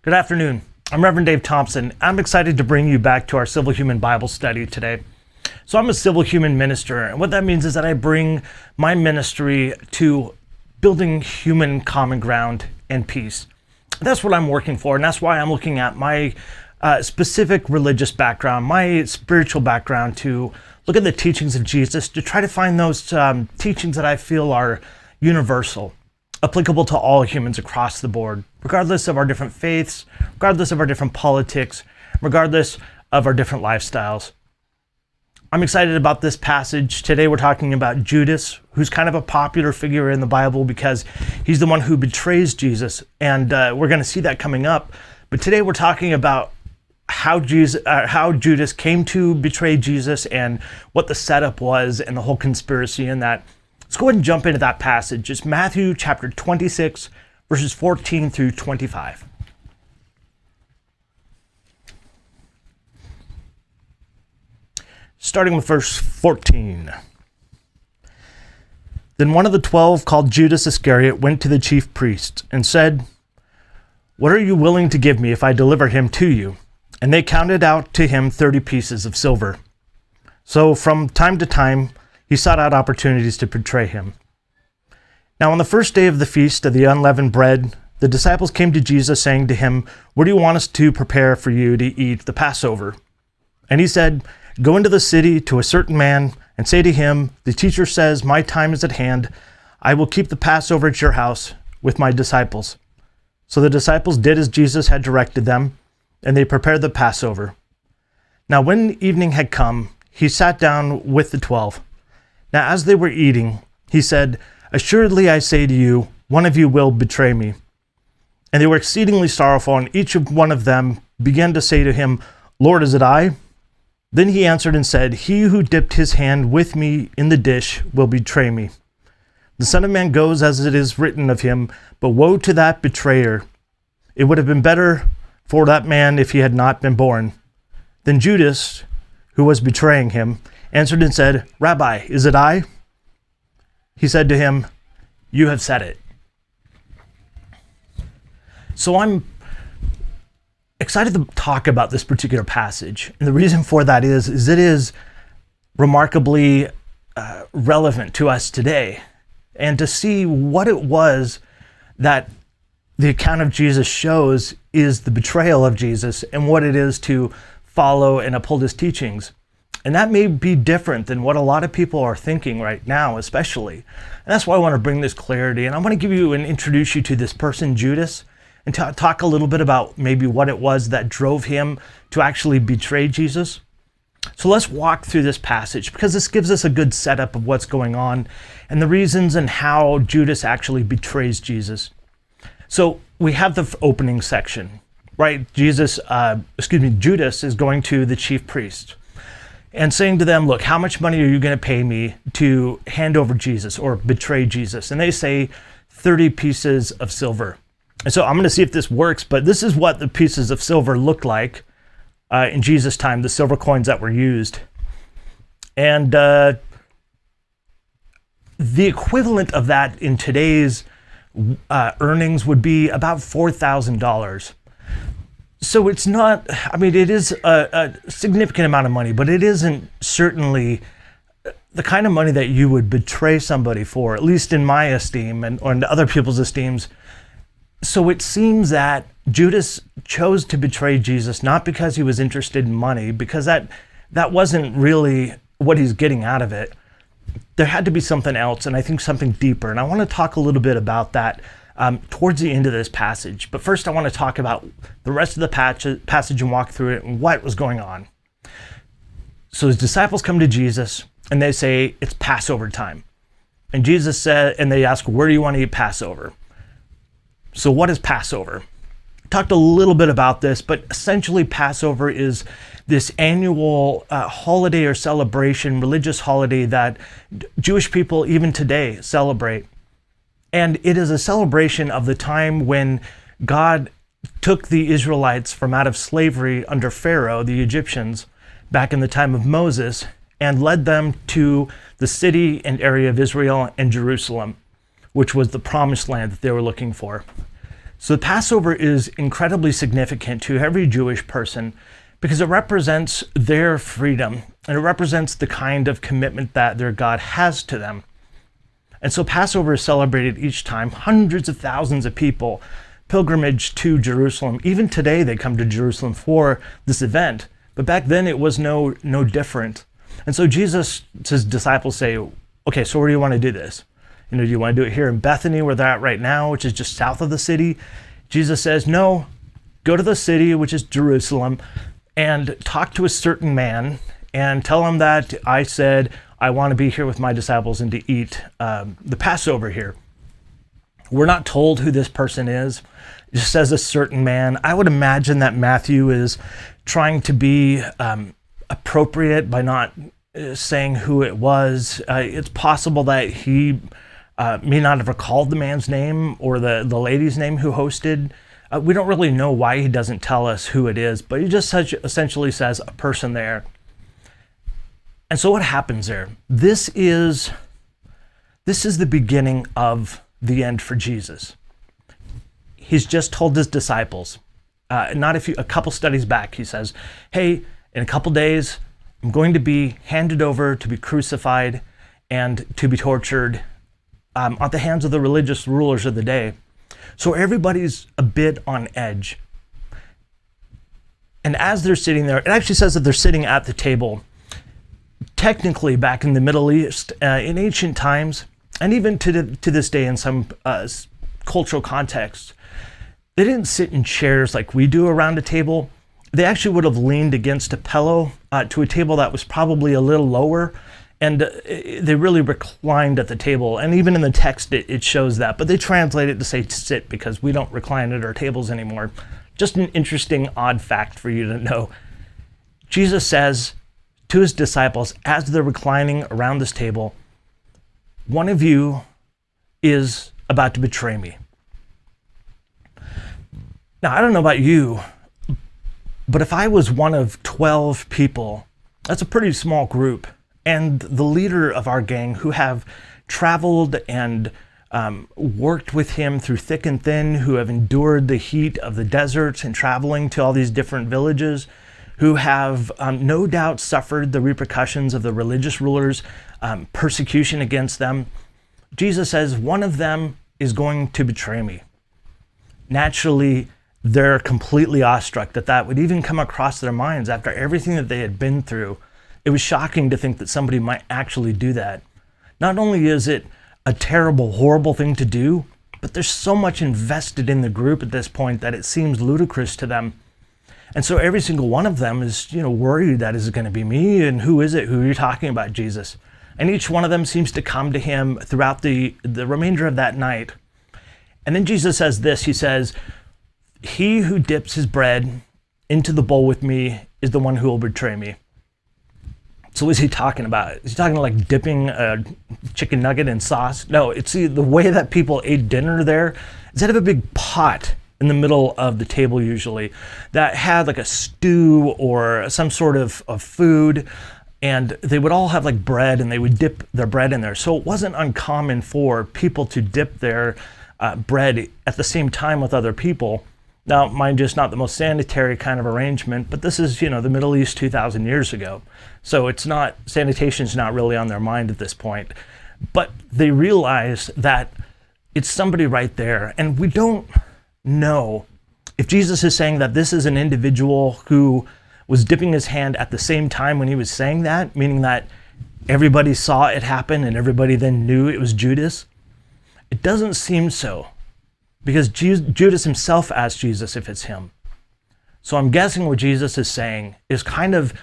Good afternoon. I'm Reverend Dave Thompson. I'm excited to bring you back to our Civil Human Bible study today. So I'm a civil human minister, and what that means is that I bring my ministry to building human common ground and peace. That's what I'm working for, and that's why I'm looking at my specific religious background, my spiritual background, to look at the teachings of Jesus, to try to find those teachings that I feel are universal, applicable to all humans across the board, regardless of our different faiths, regardless of our different politics, regardless of our different lifestyles. I'm excited about this passage. Today we're talking about Judas, who's kind of a popular figure in the Bible because he's the one who betrays Jesus, and we're going to see that coming up. But today we're talking about how Judas came to betray Jesus and what the setup was and the whole conspiracy in that. Let's go ahead and jump into that passage. It's Matthew chapter 26, verses 14 through 25. Starting with verse 14. Then one of the 12, called Judas Iscariot, went to the chief priests and said, "What are you willing to give me if I deliver him to you?" And they counted out to him 30 pieces of silver. So from time to time, he sought out opportunities to betray him. Now on the first day of the feast of the unleavened bread, the disciples came to Jesus saying to him, "Where do you want us to prepare for you to eat the Passover?" And he said, "Go into the city to a certain man and say to him, 'The teacher says, my time is at hand. I will keep the Passover at your house with my disciples.'" So the disciples did as Jesus had directed them, and they prepared the Passover. Now when evening had come, he sat down with the 12. Now as they were eating, he said, "Assuredly I say to you, one of you will betray me." And they were exceedingly sorrowful, and each one of them began to say to him, "Lord, is it I?" Then he answered and said, "He who dipped his hand with me in the dish will betray me. The Son of Man goes as it is written of him, but woe to that betrayer. It would have been better for that man if he had not been born." Then Judas, who was betraying him, answered and said, "Rabbi, is it I?" He said to him, "You have said it." So I'm excited to talk about this particular passage. And the reason for that is it is remarkably relevant to us today. And to see what it was that the account of Jesus shows is the betrayal of Jesus and what it is to follow and uphold his teachings. And that may be different than what a lot of people are thinking right now, especially. And that's why I want to bring this clarity. And I want to give you and introduce you to this person, Judas, and talk a little bit about maybe what it was that drove him to actually betray Jesus. So let's walk through this passage because this gives us a good setup of what's going on and the reasons and how Judas actually betrays Jesus. So we have the opening section, right? Judas is going to the chief priest and saying to them, "Look, how much money are you going to pay me to hand over Jesus or betray Jesus?" And they say 30 pieces of silver. And so I'm going to see if this works, but this is what the pieces of silver looked like in Jesus' time, the silver coins that were used. And the equivalent of that in today's earnings would be about $4,000. So it's not, it is a significant amount of money, but it isn't certainly the kind of money that you would betray somebody for, at least in my esteem and other people's esteems. So it seems that Judas chose to betray Jesus not because he was interested in money, because that wasn't really what he's getting out of it. There had to be something else, and I think something deeper. And I want to talk a little bit about that towards the end of this passage. But first I want to talk about the rest of the passage and walk through it and what was going on. So his disciples come to Jesus and they say, "It's Passover time." And Jesus said, and they ask, "Where do you want to eat Passover?" So what is Passover? I talked a little bit about this, but essentially Passover is this annual holiday or celebration, religious holiday that Jewish people even today celebrate. And it is a celebration of the time when God took the Israelites from out of slavery under Pharaoh, the Egyptians, back in the time of Moses, and led them to the city and area of Israel and Jerusalem, which was the promised land that they were looking for. So the Passover is incredibly significant to every Jewish person because it represents their freedom and it represents the kind of commitment that their God has to them. And so Passover is celebrated each time. Hundreds of thousands of people pilgrimage to Jerusalem. Even today they come to Jerusalem for this event. But back then it was no different. And so Jesus' disciples say, okay, so where do you want to do this? Do you want to do it here in Bethany where they're at right now, which is just south of the city? Jesus says, no, go to the city, which is Jerusalem, and talk to a certain man and tell him that I said, I want to be here with my disciples and to eat the Passover here. We're not told who this person is. It just says a certain man. I would imagine that Matthew is trying to be appropriate by not saying who it was. It's possible that he may not have recalled the man's name or the lady's name who hosted. We don't really know why he doesn't tell us who it is, but he just essentially says a person there. And so what happens there? This is the beginning of the end for Jesus. He's just told his disciples, a couple studies back, he says, hey, in a couple days, I'm going to be handed over to be crucified and to be tortured at the hands of the religious rulers of the day. So everybody's a bit on edge. And as they're sitting there, it actually says that they're sitting at the table. Technically, back in the Middle East, in ancient times, and even to this day in some cultural contexts, they didn't sit in chairs like we do around a table. They actually would have leaned against a pillow to a table that was probably a little lower, and they really reclined at the table. And even in the text, it shows that. But they translate it to say sit because we don't recline at our tables anymore. Just an interesting, odd fact for you to know. Jesus says to his disciples, as they're reclining around this table, one of you is about to betray me. Now, I don't know about you, but if I was one of 12 people, that's a pretty small group, and the leader of our gang who have traveled and worked with him through thick and thin, who have endured the heat of the desert and traveling to all these different villages, who have no doubt suffered the repercussions of the religious rulers' persecution against them. Jesus says one of them is going to betray me. Naturally, they're completely awestruck that would even come across their minds after everything that they had been through. It was shocking to think that somebody might actually do that. Not only is it a terrible, horrible thing to do, but there's so much invested in the group at this point that it seems ludicrous to them. And so every single one of them is, worried that is it going to be me? And who is it? Who are you talking about, Jesus? And each one of them seems to come to him throughout the remainder of that night. And then Jesus says this, he says, he who dips his bread into the bowl with me is the one who will betray me. So what is he talking about? Is he talking like dipping a chicken nugget in sauce? No, it's the way that people ate dinner there. Instead of a big pot in the middle of the table usually that had like a stew or some sort of food, and they would all have like bread and they would dip their bread in there. So it wasn't uncommon for people to dip their bread at the same time with other people. Now, mind you, it's not the most sanitary kind of arrangement, but this is, the Middle East 2,000 years ago. So sanitation's not really on their mind at this point. But they realize that it's somebody right there. And we don't know if Jesus is saying that this is an individual who was dipping his hand at the same time when he was saying that, meaning that everybody saw it happen and everybody then knew it was Judas. It doesn't seem so, because Judas himself asked Jesus if it's him. So I'm guessing what Jesus is saying is kind of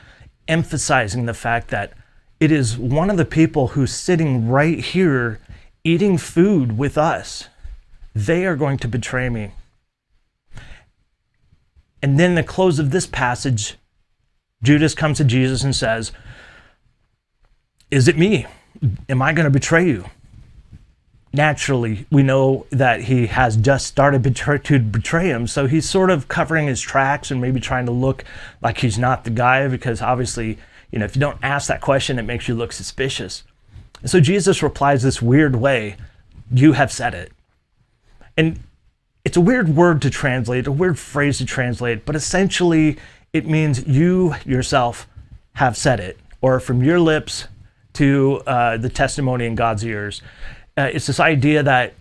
emphasizing the fact that it is one of the people who's sitting right here eating food with us. They are going to betray me. And then the close of this passage, Judas comes to Jesus and says, is it me? Am I going to betray you? Naturally, we know that he has just started to betray him, so he's sort of covering his tracks and maybe trying to look like he's not the guy, because obviously, if you don't ask that question, it makes you look suspicious. And so Jesus replies this weird way, you have said it. And It's a weird word to translate, a weird phrase to translate, but essentially it means you yourself have said it, or from your lips to the testimony in God's ears. It's this idea that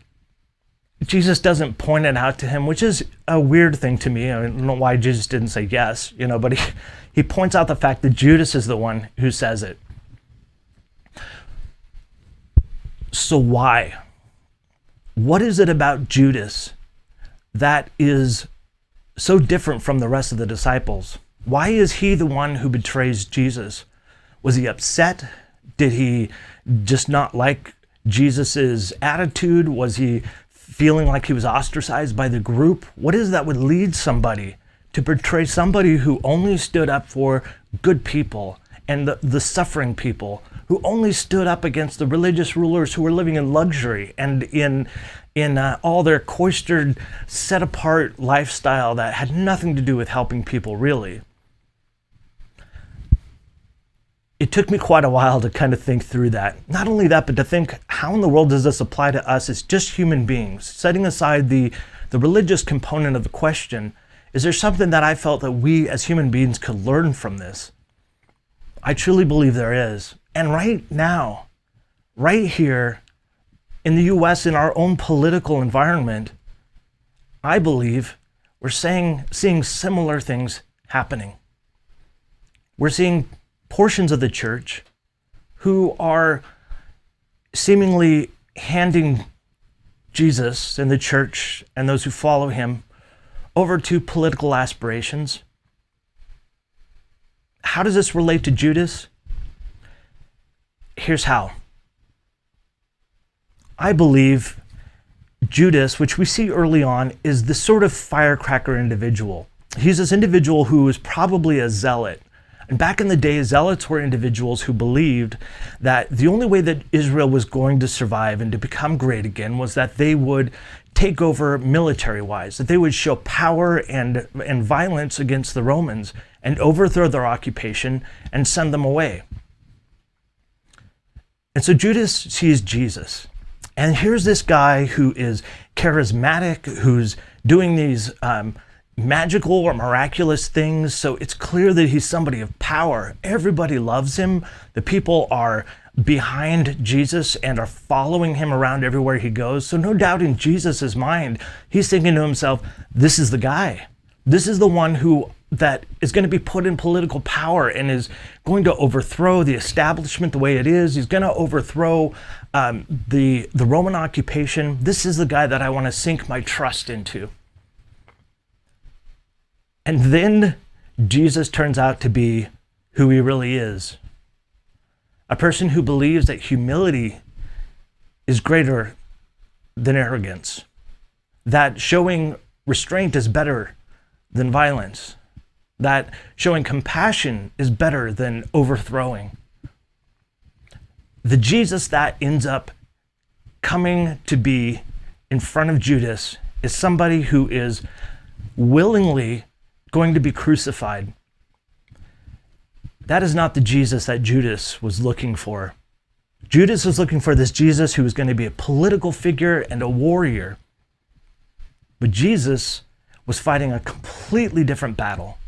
Jesus doesn't point it out to him, which is a weird thing to me. I don't know why Jesus didn't say yes, but he points out the fact that Judas is the one who says it. So why? What is it about Judas that is so different from the rest of the disciples? Why is he the one who betrays Jesus? Was he upset? Did he just not like Jesus's attitude? Was he feeling like he was ostracized by the group? What is that would lead somebody to betray somebody who only stood up for good people and the suffering people, who only stood up against the religious rulers who were living in luxury and in all their cloistered, set-apart lifestyle that had nothing to do with helping people, really? It took me quite a while to kind of think through that. Not only that, but to think, how in the world does this apply to us as just human beings? Setting aside the religious component of the question, is there something that I felt that we as human beings could learn from this? I truly believe there is. And right now, right here in the US, in our own political environment, I believe we're seeing similar things happening. We're seeing portions of the church who are seemingly handing Jesus and the church and those who follow him over to political aspirations. How does this relate to Judas? Here's how. I believe Judas, which we see early on, is this sort of firecracker individual. He's this individual who is probably a zealot. And back in the day, zealots were individuals who believed that the only way that Israel was going to survive and to become great again was that they would take over military-wise, that they would show power and violence against the Romans and overthrow their occupation and send them away. And so Judas sees Jesus. And here's this guy who is charismatic, who's doing these magical or miraculous things. So it's clear that he's somebody of power. Everybody loves him. The people are behind Jesus and are following him around everywhere he goes. So no doubt in Jesus's mind, he's thinking to himself, this is the guy. This is the one that is going to be put in political power and is going to overthrow the establishment the way it is. He's going to overthrow the Roman occupation. This is the guy that I want to sink my trust into. And then Jesus turns out to be who he really is. A person who believes that humility is greater than arrogance. That showing restraint is better than violence. That showing compassion is better than overthrowing. The Jesus that ends up coming to be in front of Judas is somebody who is willingly going to be crucified. That is not the Jesus that Judas was looking for. Judas was looking for this Jesus who was going to be a political figure and a warrior. But Jesus was fighting a completely different battle.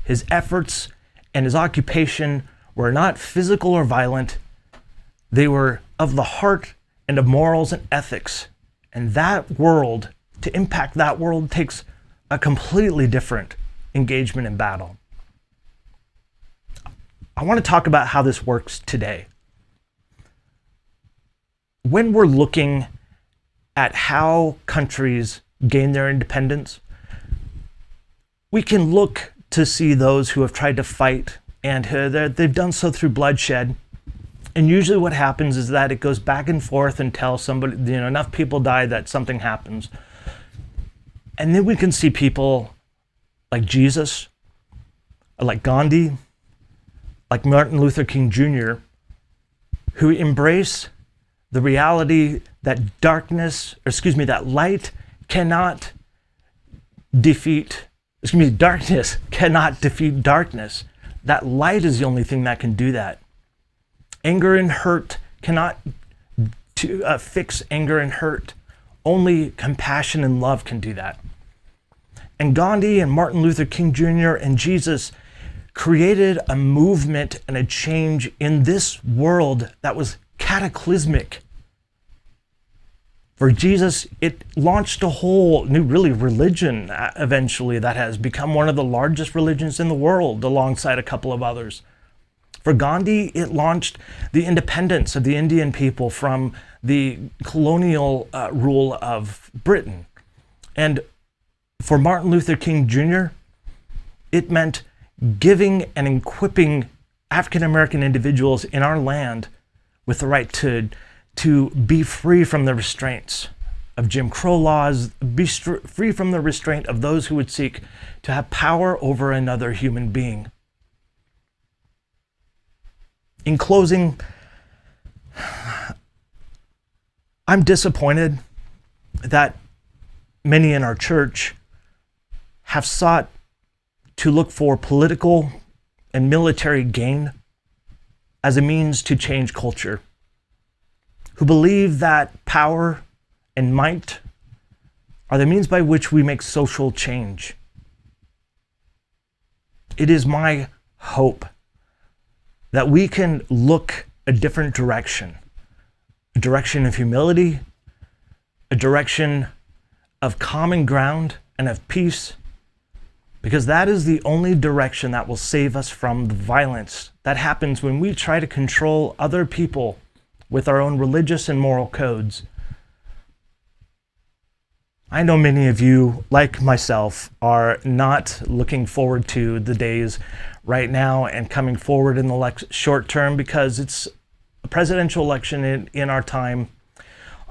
His efforts and his occupation were not physical or violent. They were of the heart and of morals and ethics. And that world, to impact that world, takes a completely different engagement in battle. I want to talk about how this works today. When we're looking at how countries gain their independence, we can look to see those who have tried to fight, and they've done so through bloodshed. And usually what happens is that it goes back and forth until somebody, enough people die that something happens. And then we can see people like Jesus, like Gandhi, like Martin Luther King Jr., who embrace the reality that that light cannot defeat, darkness cannot defeat darkness. That light is the only thing that can do that. Anger and hurt cannot fix anger and hurt. Only compassion and love can do that. And Gandhi and Martin Luther King Jr. and Jesus created a movement and a change in this world that was cataclysmic. For Jesus, it launched a whole new, really, religion eventually that has become one of the largest religions in the world alongside a couple of others. For Gandhi, it launched the independence of the Indian people from the colonial rule of Britain. And for Martin Luther King Jr., it meant giving and equipping African American individuals in our land with the right to be free from the restraints of Jim Crow laws, be free from the restraint of those who would seek to have power over another human being. In closing, I'm disappointed that many in our church have sought to look for political and military gain as a means to change culture, who believe that power and might are the means by which we make social change. It is my hope that we can look a different direction, a direction of humility, a direction of common ground and of peace, because that is the only direction that will save us from the violence that happens when we try to control other people with our own religious and moral codes. I know many of you, like myself, are not looking forward to the days right now and coming forward in the short term because it's a presidential election in our time.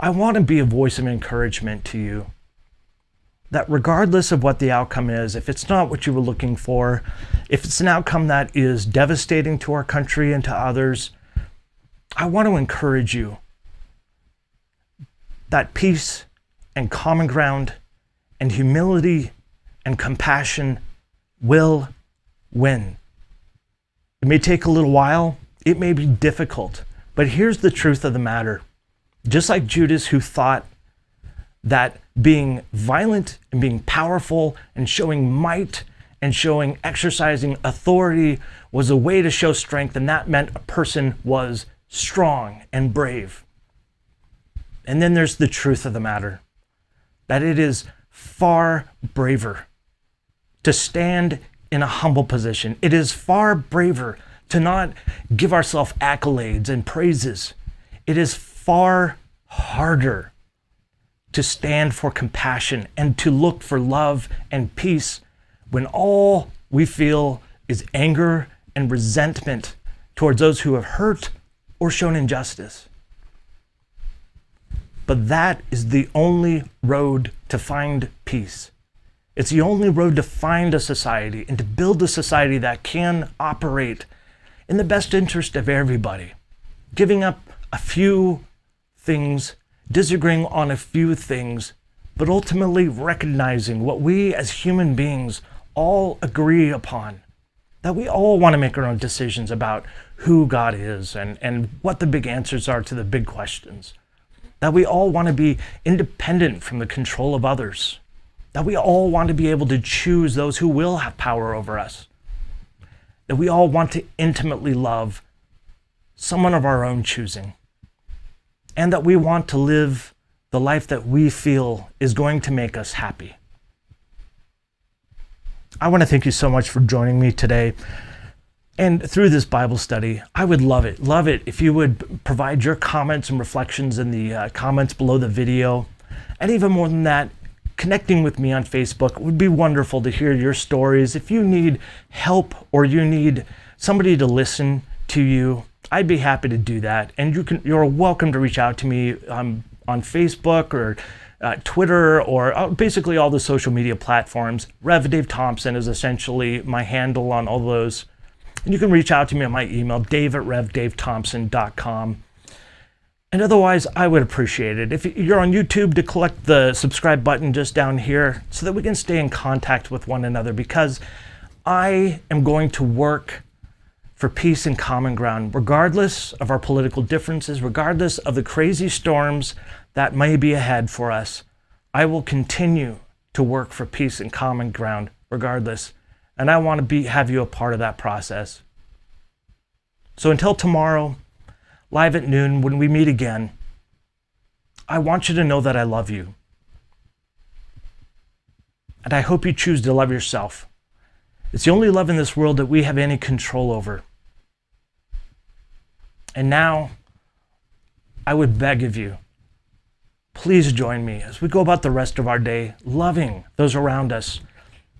I want to be a voice of encouragement to you that regardless of what the outcome is, if it's not what you were looking for, if it's an outcome that is devastating to our country and to others, I want to encourage you that peace and common ground and humility and compassion will win. It may take a little while, it may be difficult, but here's the truth of the matter. Just like Judas, who thought that being violent and being powerful and showing might and exercising authority was a way to show strength, and that meant a person was strong and brave. And then there's the truth of the matter, that it is far braver to stand in a humble position. It is far braver to not give ourselves accolades and praises. It is far harder to stand for compassion and to look for love and peace when all we feel is anger and resentment towards those who have hurt or shown injustice. But that is the only road to find peace. It's the only road to find a society and to build a society that can operate in the best interest of everybody, giving up a few things, disagreeing on a few things, but ultimately recognizing what we as human beings all agree upon, that we all want to make our own decisions about who God is and what the big answers are to the big questions, that we all want to be independent from the control of others, that we all want to be able to choose those who will have power over us, that we all want to intimately love someone of our own choosing, and that we want to live the life that we feel is going to make us happy. I want to thank you so much for joining me today. And through this Bible study, I would love it if you would provide your comments and reflections in the comments below the video. And even more than that, connecting with me on Facebook would be wonderful to hear your stories. If you need help or you need somebody to listen to you, I'd be happy to do that. And you're welcome to reach out to me on Facebook or Twitter or basically all the social media platforms. Rev Dave Thompson is essentially my handle on all those. And you can reach out to me on my email, dave@revdavethompson.com. And otherwise, I would appreciate it if you're on YouTube to click the subscribe button just down here so that we can stay in contact with one another, because I am going to work for peace and common ground, regardless of our political differences, regardless of the crazy storms that may be ahead for us. I will continue to work for peace and common ground regardless. And I want to have you a part of that process. So until tomorrow, live at noon, when we meet again, I want you to know that I love you. And I hope you choose to love yourself. It's the only love in this world that we have any control over. And now, I would beg of you, please join me as we go about the rest of our day loving those around us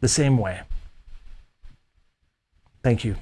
the same way. Thank you.